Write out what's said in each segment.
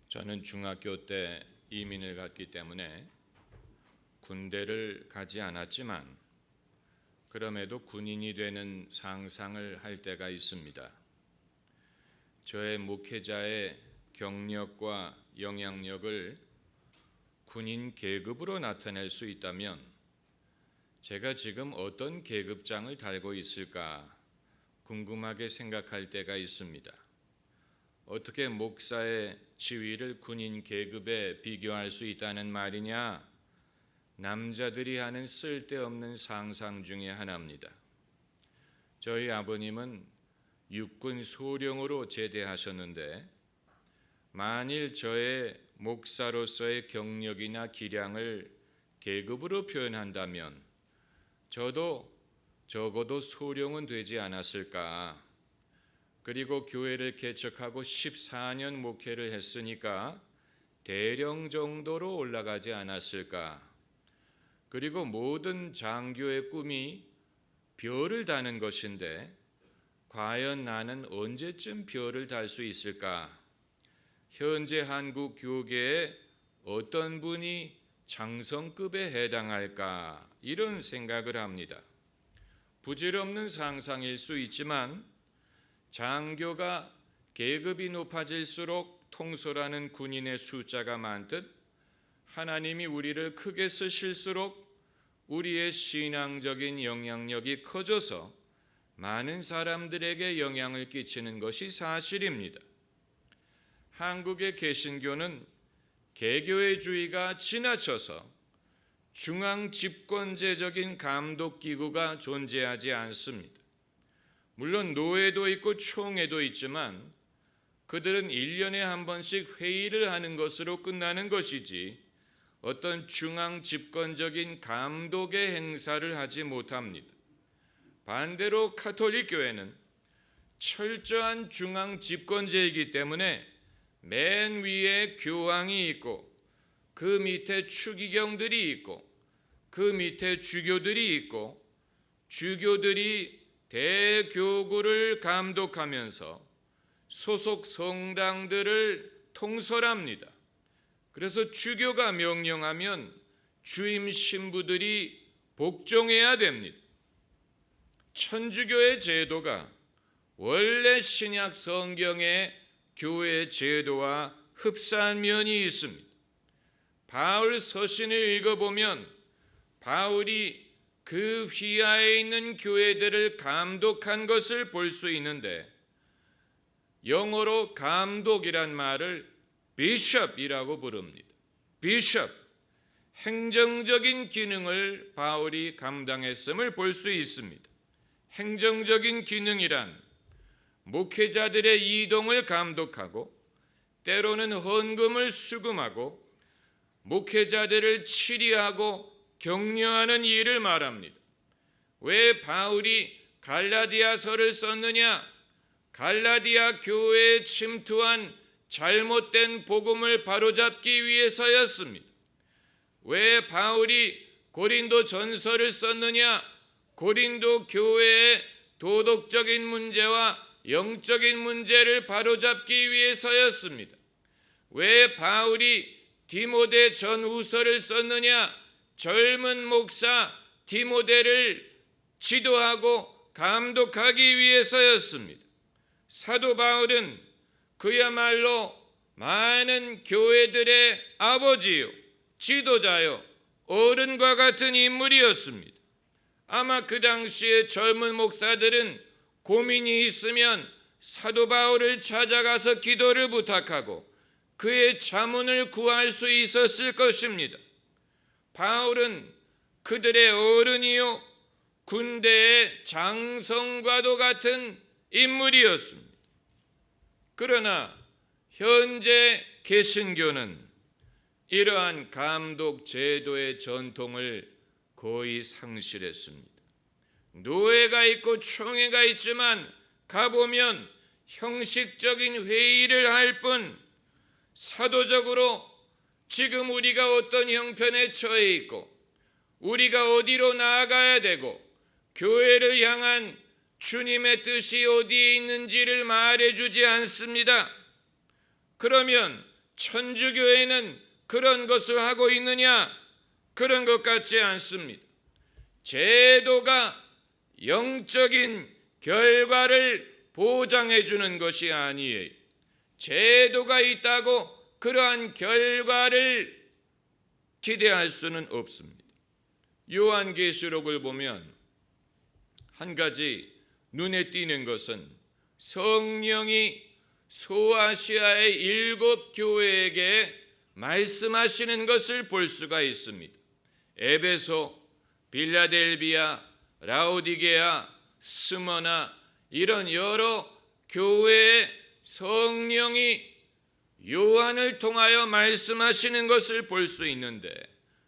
저는 중학교 때 이민을 갔기 때문에 군대를 가지 않았지만 그럼에도 군인이 되는 상상을 할 때가 있습니다. 저의 목회자의 경력과 영향력을 군인 계급으로 나타낼 수 있다면 제가 지금 어떤 계급장을 달고 있을까 궁금하게 생각할 때가 있습니다. 어떻게 목사의 지위를 군인 계급에 비교할 수 있다는 말이냐? 남자들이 하는 쓸데없는 상상 중에 하나입니다. 저희 아버님은 육군 소령으로 제대하셨는데 만일 저의 목사로서의 경력이나 기량을 계급으로 표현한다면 저도 적어도 소령은 되지 않았을까? 그리고 교회를 개척하고 14년 목회를 했으니까 대령 정도로 올라가지 않았을까? 그리고 모든 장교의 꿈이 별을 다는 것인데 과연 나는 언제쯤 별을 달 수 있을까? 현재 한국 교계에 어떤 분이 장성급에 해당할까? 이런 생각을 합니다. 부질없는 상상일 수 있지만 장교가 계급이 높아질수록 통솔하는 군인의 숫자가 많듯 하나님이 우리를 크게 쓰실수록 우리의 신앙적인 영향력이 커져서 많은 사람들에게 영향을 끼치는 것이 사실입니다. 한국의 개신교는 개교회주의가 지나쳐서 중앙 집권제적인 감독기구가 존재하지 않습니다. 물론 노회도 있고 총회도 있지만 그들은 1년에 한 번씩 회의를 하는 것으로 끝나는 것이지 어떤 중앙 집권적인 감독의 행사를 하지 못합니다. 반대로 가톨릭 교회는 철저한 중앙 집권제이기 때문에 맨 위에 교황이 있고 그 밑에 추기경들이 있고 그 밑에 주교들이 있고 주교들이 대교구를 감독하면서 소속 성당들을 통솔합니다. 그래서 주교가 명령하면 주임 신부들이 복종해야 됩니다. 천주교의 제도가 원래 신약 성경의 교회 제도와 흡사한 면이 있습니다. 바울 서신을 읽어보면 바울이 그 휘하에 있는 교회들을 감독한 것을 볼 수 있는데 영어로 감독이란 말을 비숍이라고 부릅니다. 비숍, 행정적인 기능을 바울이 감당했음을 볼 수 있습니다. 행정적인 기능이란 목회자들의 이동을 감독하고 때로는 헌금을 수금하고 목회자들을 치리하고 격려하는 일을 말합니다. 왜 바울이 갈라디아서를 썼느냐? 갈라디아 교회에 침투한 잘못된 복음을 바로잡기 위해서였습니다. 왜 바울이 고린도 전서를 썼느냐? 고린도 교회의 도덕적인 문제와 영적인 문제를 바로잡기 위해서였습니다. 왜 바울이 디모데 전후서를 썼느냐? 젊은 목사 디모데를 지도하고 감독하기 위해서였습니다. 사도 바울은 그야말로 많은 교회들의 아버지요, 지도자요, 어른과 같은 인물이었습니다. 아마 그 당시에 젊은 목사들은 고민이 있으면 사도 바울을 찾아가서 기도를 부탁하고 그의 자문을 구할 수 있었을 것입니다. 바울은 그들의 어른이요 군대의 장성과도 같은 인물이었습니다. 그러나 현재 개신교는 이러한 감독 제도의 전통을 거의 상실했습니다. 노회가 있고 총회가 있지만 가보면 형식적인 회의를 할 뿐 사도적으로 지금 우리가 어떤 형편에 처해 있고 우리가 어디로 나아가야 되고 교회를 향한 주님의 뜻이 어디에 있는지를 말해주지 않습니다. 그러면 천주교회는 그런 것을 하고 있느냐? 그런 것 같지 않습니다. 제도가 영적인 결과를 보장해 주는 것이 아니에요. 제도가 있다고 그러한 결과를 기대할 수는 없습니다. 요한계시록을 보면 한 가지 눈에 띄는 것은 성령이 소아시아의 7 교회에게 말씀하시는 것을 볼 수가 있습니다. 에베소, 빌라델비아, 라오디게아, 스머나 이런 여러 교회에 성령이 요한을 통하여 말씀하시는 것을 볼 수 있는데,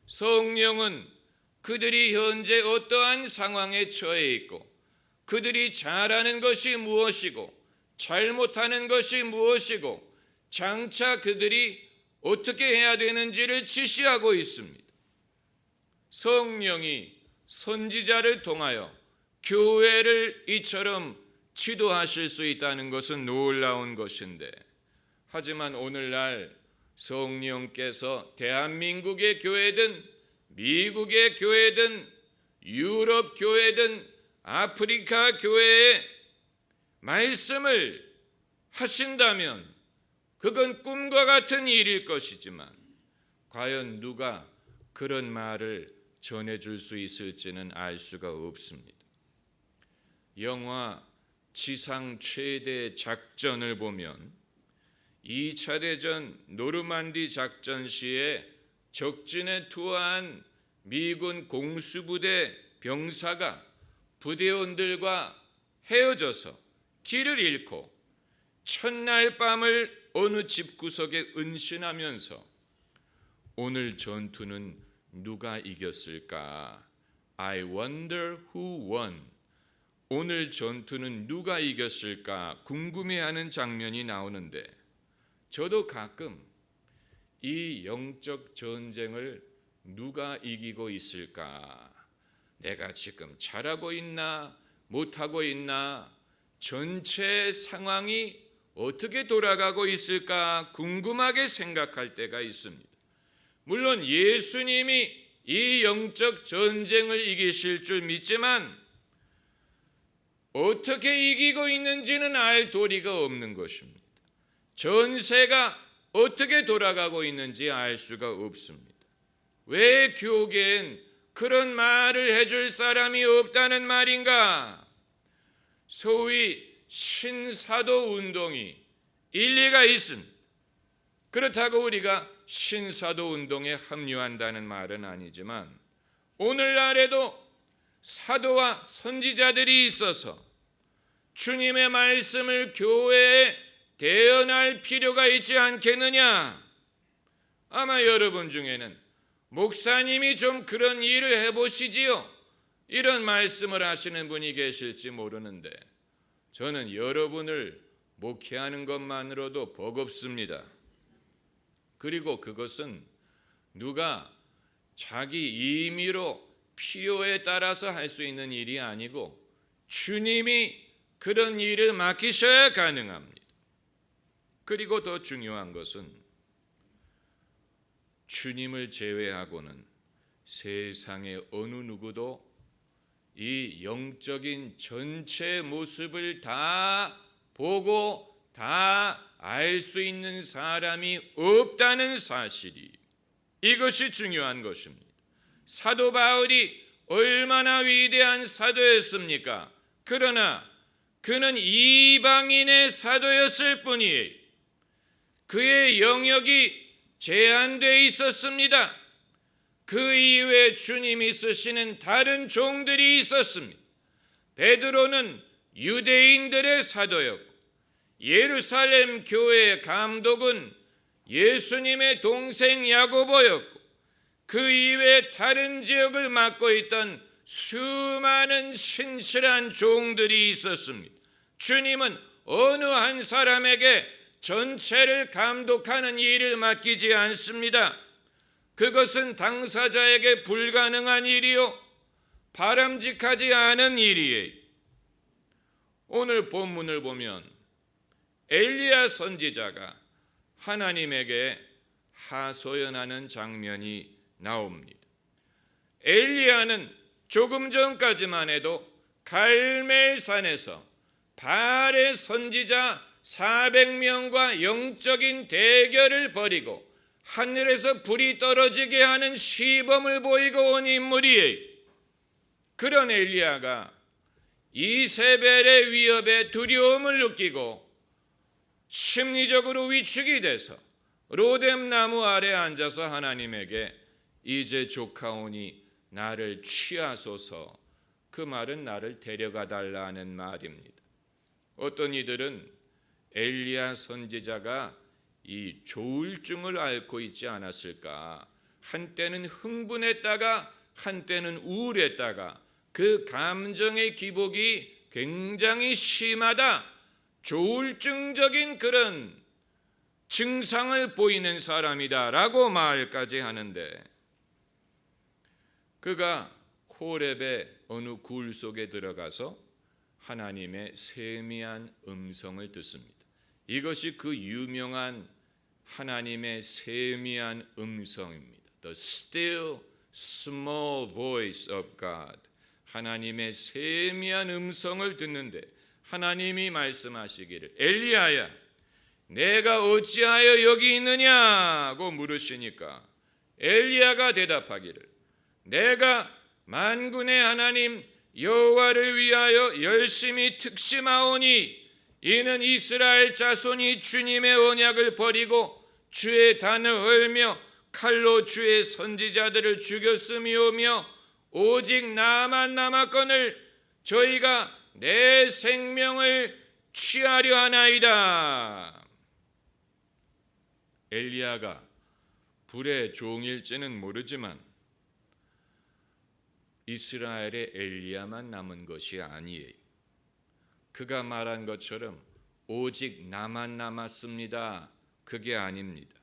성령은 그들이 현재 어떠한 상황에 처해 있고 그들이 잘하는 것이 무엇이고 잘못하는 것이 무엇이고 장차 그들이 어떻게 해야 되는지를 지시하고 있습니다. 성령이 선지자를 통하여 교회를 이처럼 지도하실 수 있다는 것은 놀라운 것인데, 하지만 오늘날 성령께서 대한민국의 교회든 미국의 교회든 유럽 교회든 아프리카 교회에 말씀을 하신다면 그건 꿈과 같은 일일 것이지만 과연 누가 그런 말을 전해줄 수 있을지는 알 수가 없습니다. 영화 지상 최대 작전을 보면 2차 대전 노르만디 작전 시에 적진에 투하한 미군 공수부대 병사가 부대원들과 헤어져서 길을 잃고 첫날 밤을 어느 집구석에 은신하면서 오늘 전투는 누가 이겼을까? I wonder who won. 오늘 전투는 누가 이겼을까? 궁금해하는 장면이 나오는데, 저도 가끔 이 영적 전쟁을 누가 이기고 있을까? 내가 지금 잘하고 있나? 못하고 있나? 전체 상황이 어떻게 돌아가고 있을까? 궁금하게 생각할 때가 있습니다. 물론 예수님이 이 영적 전쟁을 이기실 줄 믿지만 어떻게 이기고 있는지는 알 도리가 없는 것입니다. 전세가 어떻게 돌아가고 있는지 알 수가 없습니다. 왜 교계엔 그런 말을 해줄 사람이 없다는 말인가? 소위 신사도 운동이 일리가 있습니다. 그렇다고 우리가 신사도 운동에 합류한다는 말은 아니지만 오늘날에도 사도와 선지자들이 있어서 주님의 말씀을 교회에 대언할 필요가 있지 않겠느냐? 아마 여러분 중에는 목사님이 좀 그런 일을 해보시지요, 이런 말씀을 하시는 분이 계실지 모르는데, 저는 여러분을 목회하는 것만으로도 버겁습니다. 그리고 그것은 누가 자기 임의로 필요에 따라서 할 수 있는 일이 아니고 주님이 그런 일을 맡기셔야 가능합니다. 그리고 더 중요한 것은 주님을 제외하고는 세상의 어느 누구도 이 영적인 전체 모습을 다 보고 다 알 수 있는 사람이 없다는 사실이, 이것이 중요한 것입니다. 사도 바울이 얼마나 위대한 사도였습니까? 그러나 그는 이방인의 사도였을 뿐이에요. 그의 영역이 제한되어 있었습니다. 그 이후에 주님이 쓰시는 다른 종들이 있었습니다. 베드로는 유대인들의 사도였고 예루살렘 교회의 감독은 예수님의 동생 야고보였고 그 이외에 다른 지역을 맡고 있던 수많은 신실한 종들이 있었습니다. 주님은 어느 한 사람에게 전체를 감독하는 일을 맡기지 않습니다. 그것은 당사자에게 불가능한 일이요, 바람직하지 않은 일이에요. 오늘 본문을 보면 엘리야 선지자가 하나님에게 하소연하는 장면이 나옵니다. 엘리야는 조금 전까지만 해도 갈멜산에서 바알의 선지자 400명과 영적인 대결을 벌이고 하늘에서 불이 떨어지게 하는 시범을 보이고 온 인물이에요. 그런 엘리야가 이세벨의 위협에 두려움을 느끼고 심리적으로 위축이 돼서 로뎀 나무 아래 앉아서 하나님에게 이제 조카오니 나를 취하소서, 그 말은 나를 데려가 달라는 말입니다. 어떤 이들은 엘리야 선지자가 이 조울증을 앓고 있지 않았을까, 한때는 흥분했다가 한때는 우울했다가 그 감정의 기복이 굉장히 심하다, 조울증적인 그런 증상을 보이는 사람이다라고 말까지 하는데, 그가 호렙의 어느 굴 속에 들어가서 하나님의 세미한 음성을 듣습니다. 이것이 그 유명한 하나님의 세미한 음성입니다. The still small voice of God. 하나님의 세미한 음성을 듣는데 하나님이 말씀하시기를 엘리야야 내가 어찌하여 여기 있느냐고 물으시니까 엘리야가 대답하기를 내가 만군의 하나님 여호와를 위하여 열심히 특심하오니 이는 이스라엘 자손이 주님의 언약을 버리고 주의 단을 헐며 칼로 주의 선지자들을 죽였음이오며 오직 나만 남았거늘 저희가 내 생명을 취하려 하나이다. 엘리야가 불의 종일지는 모르지만 이스라엘의 엘리야만 남은 것이 아니에요. 그가 말한 것처럼 오직 나만 남았습니다. 그게 아닙니다.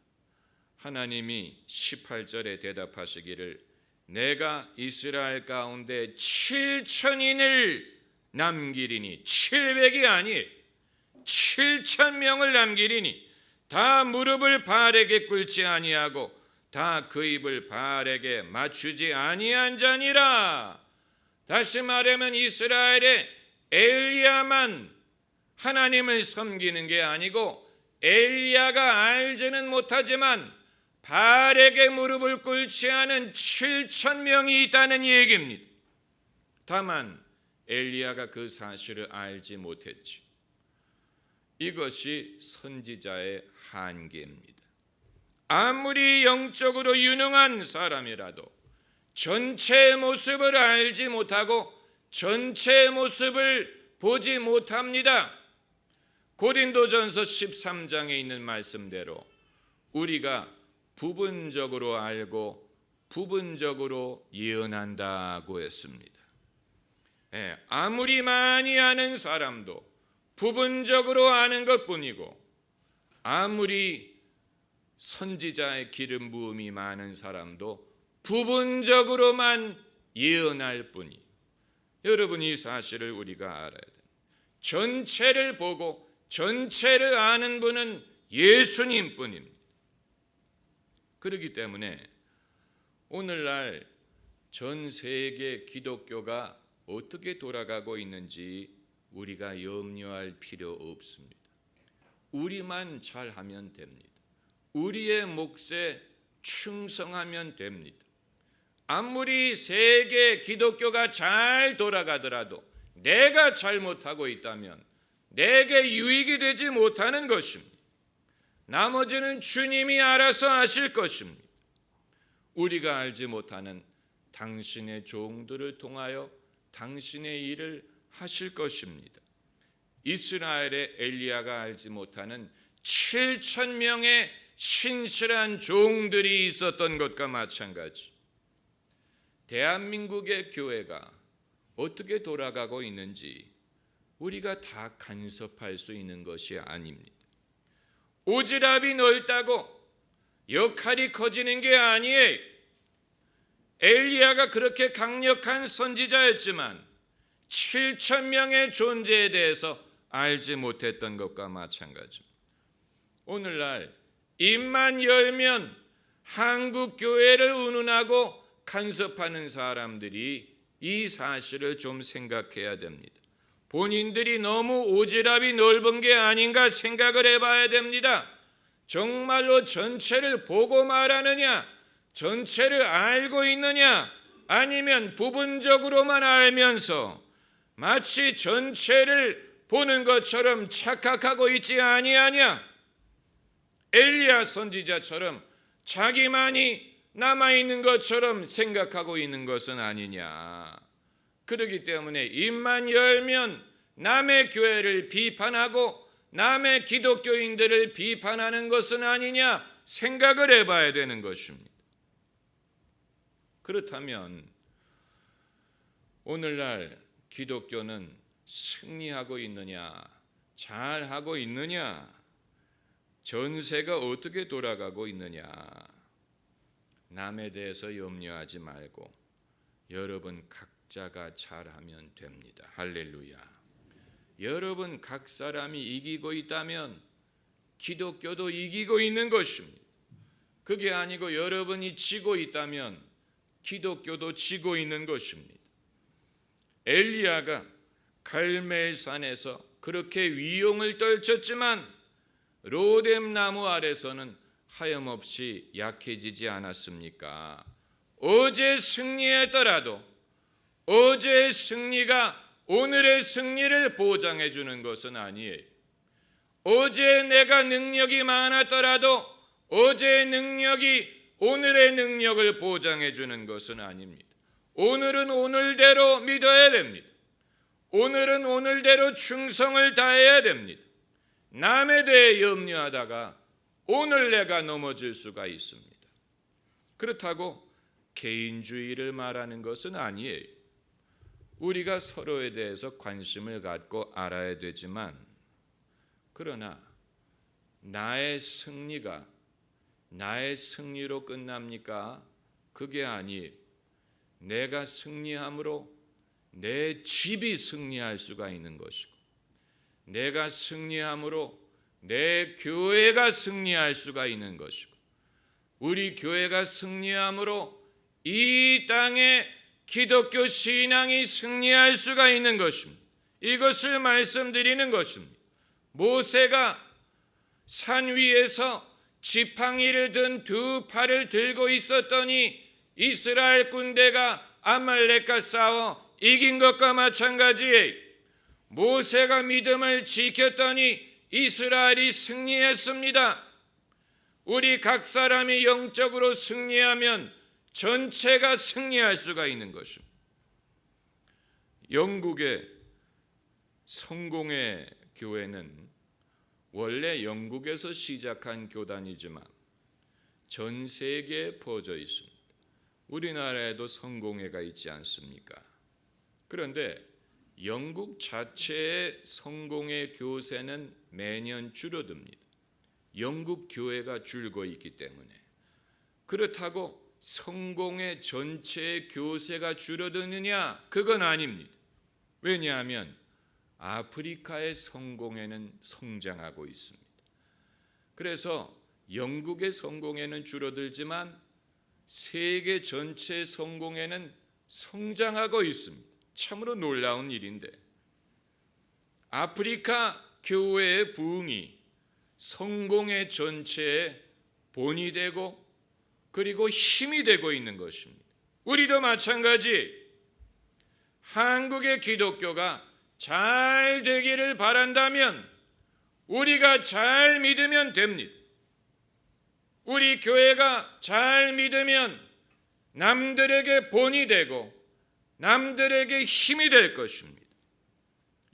하나님이 18절에 대답하시기를 내가 이스라엘 가운데 7,000인을 남기리니 700이 아니에요. 7,000명을 남기리니 다 무릎을 바알에게 꿇지 아니하고 다 그 입을 바알에게 맞추지 아니한 자니라. 다시 말하면 이스라엘의 엘리야만 하나님을 섬기는 게 아니고 엘리야가 알지는 못하지만 바알에게 무릎을 꿇지 않은 7,000명이 있다는 얘기입니다. 다만 엘리야가 그 사실을 알지 못했지. 이것이 선지자의 한계입니다. 아무리 영적으로 유능한 사람이라도 전체 모습을 알지 못하고 전체 모습을 보지 못합니다. 고린도전서 13장에 있는 말씀대로 우리가 부분적으로 알고 부분적으로 예언한다고 했습니다. 아무리 많이 아는 사람도 부분적으로 아는 것뿐이고 아무리 선지자의 기름 부음이 많은 사람도 부분적으로만 예언할 뿐이. 여러분 이 사실을 우리가 알아야 돼요. 전체를 보고 전체를 아는 분은 예수님뿐입니다. 그렇기 때문에 오늘날 전 세계 기독교가 어떻게 돌아가고 있는지 우리가 염려할 필요 없습니다. 우리만 잘하면 됩니다. 우리의 몫에 충성하면 됩니다. 아무리 세계 기독교가 잘 돌아가더라도 내가 잘못하고 있다면 내게 유익이 되지 못하는 것입니다. 나머지는 주님이 알아서 하실 것입니다. 우리가 알지 못하는 당신의 종들을 통하여 당신의 일을 하실 것입니다. 이스라엘의 엘리야가 알지 못하는 7,000명의 신실한 종들이 있었던 것과 마찬가지. 대한민국의 교회가 어떻게 돌아가고 있는지 우리가 다 간섭할 수 있는 것이 아닙니다. 오지랖이 넓다고 역할이 커지는 게 아니에요. 엘리야가 그렇게 강력한 선지자였지만 7,000명의 존재에 대해서 알지 못했던 것과 마찬가지입니다. 오늘날 입만 열면 한국 교회를 운운하고 간섭하는 사람들이 이 사실을 좀 생각해야 됩니다. 본인들이 너무 오지랖이 넓은 게 아닌가 생각을 해봐야 됩니다. 정말로 전체를 보고 말하느냐, 전체를 알고 있느냐, 아니면 부분적으로만 알면서 마치 전체를 보는 것처럼 착각하고 있지 아니하냐. 엘리야 선지자처럼 자기만이 남아있는 것처럼 생각하고 있는 것은 아니냐. 그렇기 때문에 입만 열면 남의 교회를 비판하고 남의 기독교인들을 비판하는 것은 아니냐 생각을 해봐야 되는 것입니다. 그렇다면 오늘날 기독교는 승리하고 있느냐, 잘하고 있느냐, 전세가 어떻게 돌아가고 있느냐, 남에 대해서 염려하지 말고 여러분 각자가 잘하면 됩니다. 할렐루야. 여러분 각 사람이 이기고 있다면 기독교도 이기고 있는 것입니다. 그게 아니고 여러분이 지고 있다면 기독교도 지고 있는 것입니다. 엘리야가 갈멜산에서 그렇게 위용을 떨쳤지만 로뎀 나무 아래서는 하염없이 약해지지 않았습니까? 어제 승리했더라도 어제의 승리가 오늘의 승리를 보장해 주는 것은 아니에요. 어제 내가 능력이 많았더라도 어제의 능력이 오늘의 능력을 보장해 주는 것은 아닙니다. 오늘은 오늘대로 믿어야 됩니다. 오늘은 오늘대로 충성을 다해야 됩니다. 남에 대해 염려하다가 오늘 내가 넘어질 수가 있습니다. 그렇다고 개인주의를 말하는 것은 아니에요. 우리가 서로에 대해서 관심을 갖고 알아야 되지만, 그러나 나의 승리가 나의 승리로 끝납니까? 그게 아니에요. 내가 승리함으로 내 집이 승리할 수가 있는 것이고, 내가 승리함으로 내 교회가 승리할 수가 있는 것이고, 우리 교회가 승리함으로 이 땅에 기독교 신앙이 승리할 수가 있는 것입니다. 이것을 말씀드리는 것입니다. 모세가 산 위에서 지팡이를 든 두 팔을 들고 있었더니 이스라엘 군대가 아말렉과 싸워 이긴 것과 마찬가지예요. 모세가 믿음을 지켰더니 이스라엘이 승리했습니다. 우리 각 사람이 영적으로 승리하면 전체가 승리할 수가 있는 것입니다. 영국의 성공의 교회는 원래 영국에서 시작한 교단이지만 전 세계에 퍼져 있습니다. 우리나라에도 성공회가 있지 않습니까? 그런데 영국 자체의 성공회 교세는 매년 줄어듭니다. 영국 교회가 줄고 있기 때문에. 그렇다고 성공회 전체의 교세가 줄어드느냐? 그건 아닙니다. 왜냐하면 아프리카의 성공회는 성장하고 있습니다. 그래서 영국의 성공회는 줄어들지만 세계 전체의 성공회는 성장하고 있습니다. 참으로 놀라운 일인데, 아프리카 교회의 부흥이 성공회 전체의 본이 되고 그리고 힘이 되고 있는 것입니다. 우리도 마찬가지. 한국의 기독교가 잘 되기를 바란다면 우리가 잘 믿으면 됩니다. 우리 교회가 잘 믿으면 남들에게 본이 되고 남들에게 힘이 될 것입니다.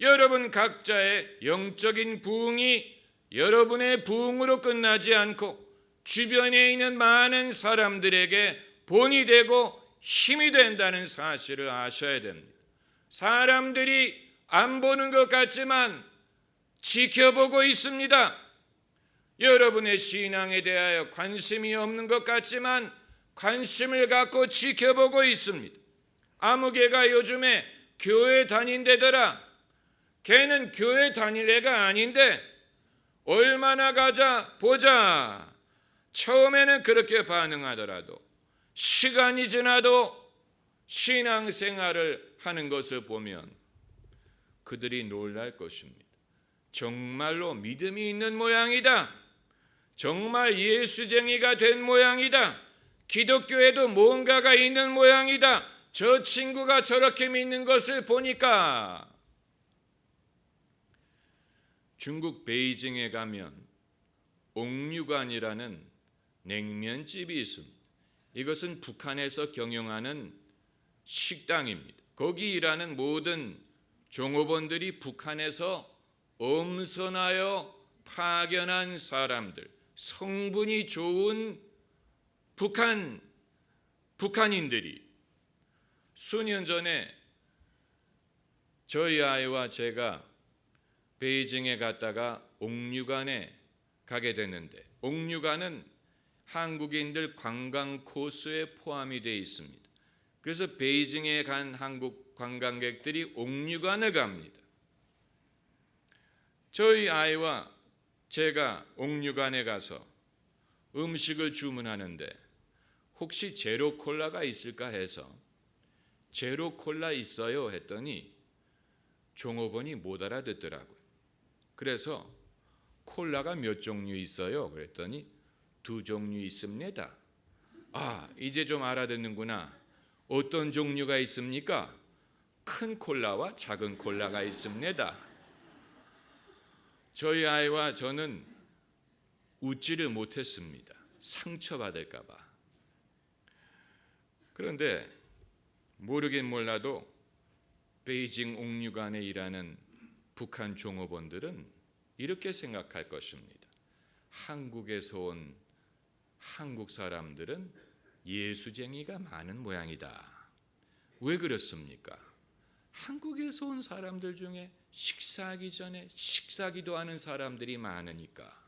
여러분 각자의 영적인 부흥이 여러분의 부흥으로 끝나지 않고 주변에 있는 많은 사람들에게 본이 되고 힘이 된다는 사실을 아셔야 됩니다. 사람들이 안 보는 것 같지만 지켜보고 있습니다. 여러분의 신앙에 대하여 관심이 없는 것 같지만 관심을 갖고 지켜보고 있습니다. 아무개가 요즘에 교회 다닌대더라. 걔는 교회 다닐 애가 아닌데 얼마나 가자 보자. 처음에는 그렇게 반응하더라도 시간이 지나도 신앙생활을 하는 것을 보면 그들이 놀랄 것입니다. 정말로 믿음이 있는 모양이다. 정말 예수쟁이가 된 모양이다. 기독교에도 뭔가가 있는 모양이다. 저 친구가 저렇게 믿는 것을 보니까. 중국 베이징에 가면 옥류관이라는 냉면집이 있습니다. 이것은 북한에서 경영하는 식당입니다. 거기 일하는 모든 종업원들이 북한에서 엄선하여 파견한 사람들, 성분이 좋은 북한인들이 수년 전에 저희 아이와 제가 베이징에 갔다가 옥류관에 가게 됐는데, 옥류관은 한국인들 관광 코스에 포함이 되어 있습니다. 그래서 베이징에 간 한국 관광객들이 옥류관을 갑니다. 저희 아이와 제가 옥류관에 가서 음식을 주문하는데 혹시 제로 콜라가 있을까 해서 제로 콜라 있어요 했더니 종업원이 못 알아듣더라고요. 그래서 콜라가 몇 종류 있어요? 그랬더니 2종류 있습니다. 아, 이제 좀 알아듣는구나. 어떤 종류가 있습니까? 큰 콜라와 작은 콜라가 있습니다. 저희 아이와 저는 웃지를 못했습니다. 상처받을까 봐. 그런데 모르긴 몰라도 베이징 옥류관에 일하는 북한 종업원들은 이렇게 생각할 것입니다. 한국에서 온 한국 사람들은 예수쟁이가 많은 모양이다. 왜 그렇습니까? 한국에서 온 사람들 중에 식사하기 전에 식사기도하는 사람들이 많으니까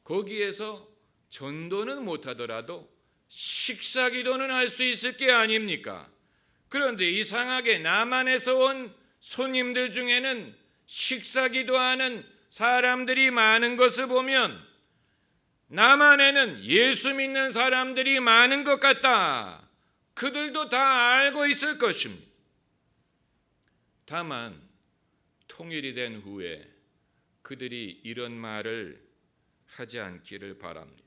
거기에서 전도는 못하더라도 식사기도는 할 수 있을 게 아닙니까? 그런데 이상하게 남한에서 온 손님들 중에는 식사기도하는 사람들이 많은 것을 보면 남한에는 예수 믿는 사람들이 많은 것 같다. 그들도 다 알고 있을 것입니다. 다만 통일이 된 후에 그들이 이런 말을 하지 않기를 바랍니다.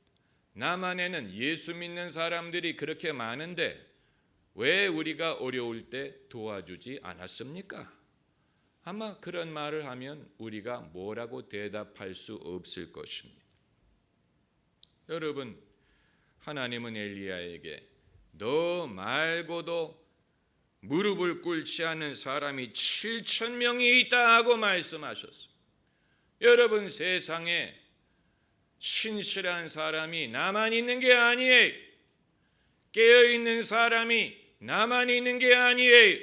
남한에는 예수 믿는 사람들이 그렇게 많은데 왜 우리가 어려울 때 도와주지 않았습니까? 아마 그런 말을 하면 우리가 뭐라고 대답할 수 없을 것입니다. 여러분, 하나님은 엘리야에게 너 말고도 무릎을 꿇지 않는 사람이 7,000명이 있다 하고 말씀하셨습니다. 여러분, 세상에 신실한 사람이 나만 있는 게 아니에요. 깨어있는 사람이 나만 있는 게 아니에요.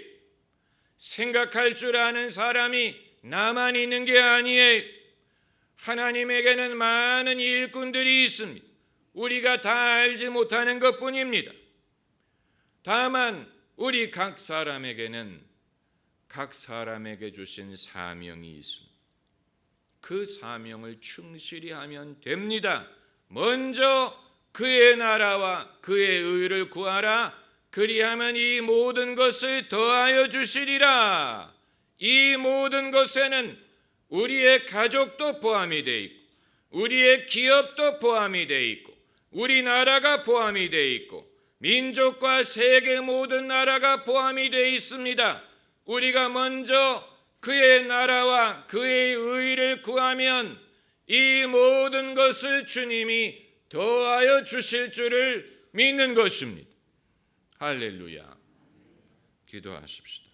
생각할 줄 아는 사람이 나만 있는 게 아니에요. 하나님에게는 많은 일꾼들이 있습니다. 우리가 다 알지 못하는 것뿐입니다. 다만 우리 각 사람에게는 각 사람에게 주신 사명이 있습니다. 그 사명을 충실히 하면 됩니다. 먼저 그의 나라와 그의 의를 구하라. 그리하면 이 모든 것을 더하여 주시리라. 이 모든 것에는 우리의 가족도 포함이 되어 있고 우리의 기업도 포함이 되어 있고 우리나라가 포함이 되어 있고 민족과 세계 모든 나라가 포함이 되어 있습니다. 우리가 먼저 그의 나라와 그의 의를 구하면 이 모든 것을 주님이 더하여 주실 줄을 믿는 것입니다. 할렐루야. 기도하십시다.